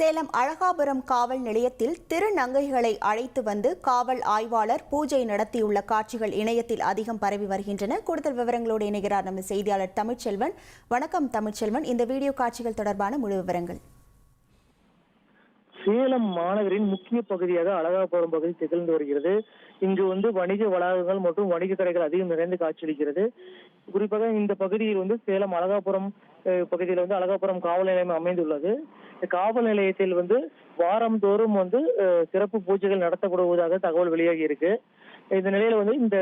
சேலம் அழகாபுரம் காவல் நிலையத்தில் திருநங்கைகளை அழைத்து வந்து காவல் ஆய்வாளர் பூஜை நடத்தியுள்ள காட்சிகள் இணையத்தில் அதிகம் பரவி வருகின்றன. கூடுதல் விவரங்களோடு இணைகிறார் நமது செய்தியாளர் தமிழ்ச்செல்வன். வணக்கம் தமிழ்ச்செல்வன், இந்த வீடியோ காட்சிகள் தொடர்பான முழு விவரங்கள். சேலம் மாநகரின் முக்கிய பகுதியாக அழகாபுரம் பகுதி திகழ்ந்து வருகிறது. இங்கு வணிக வளாகங்கள் மற்றும் வணிக கடைகள் அதிகம் நிறைந்து காட்சியளிக்கிறது. குறிப்பாக இந்த பகுதியில் சேலம் அழகாபுரம் பகுதியில் அழகாபுரம் காவல் நிலையம் அமைந்துள்ளது. காவல் நிலையத்தில் வாரந்தோறும் சிறப்பு பூஜைகள் நடத்தப்படுவதாக தகவல் வெளியாகி இருக்கு. இந்த நிலையில இந்த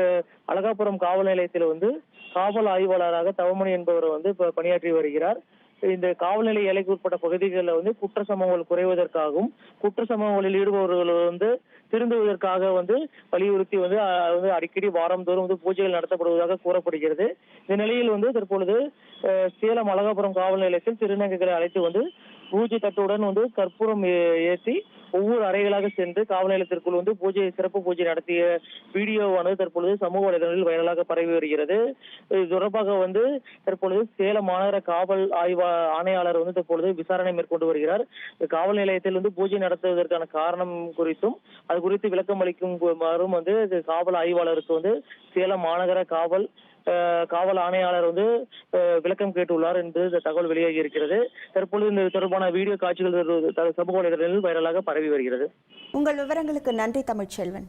அழகாபுரம் காவல் நிலையத்தில் காவல் ஆய்வாளராக தவமணி என்பவர் பணியாற்றி வருகிறார். இந்த காவல் நிலைய எல்லைக்கு உட்பட்ட பகுதிகளில் குற்ற சம்பவங்கள் குறைவதற்காகவும் குற்ற சம்பவங்களில் ஈடுபவர்கள் திருந்துவதற்காக வலியுறுத்தி அடிக்கடி வாரந்தோறும் பூஜைகள் நடத்தப்படுவதாக கூறப்படுகிறது. இந்த நிலையில் தற்பொழுது சேலம் அழகாபுரம் காவல் நிலையத்தில் திருநங்கைகளை அழைத்து பூஜை தட்டுடன் கற்பூரம் ஏற்றி ஒவ்வொரு அறைகளாக சென்று காவல் நிலையத்திற்குள் சிறப்பு பூஜை நடத்திய வீடியோவானது தற்பொழுது சமூக வலைதளங்களில் வைரலாக பரவி வருகிறது. இது தொடர்பாக தற்பொழுது சேலம் மாநகர காவல் ஆணையாளர் தற்பொழுது விசாரணை மேற்கொண்டு வருகிறார். காவல் நிலையத்தில் பூஜை நடத்துவதற்கான காரணம் குறித்தும் அது குறித்து விளக்கம் அளிக்குமாறும் காவல் ஆய்வாளருக்கு சேலம் மாநகர காவல் ஆணையாளர் விளக்கம் கேட்டுள்ளார் என்று தகவல் வெளியாகி இருக்கிறது. தற்பொழுது இந்த தொடர்பான வீடியோ காட்சிகள் சமூக வலைதளங்களில் வைரலாக பரவி வருகிறது. உங்கள் விவரங்களுக்கு நன்றி தமிழ்ச்செல்வன்.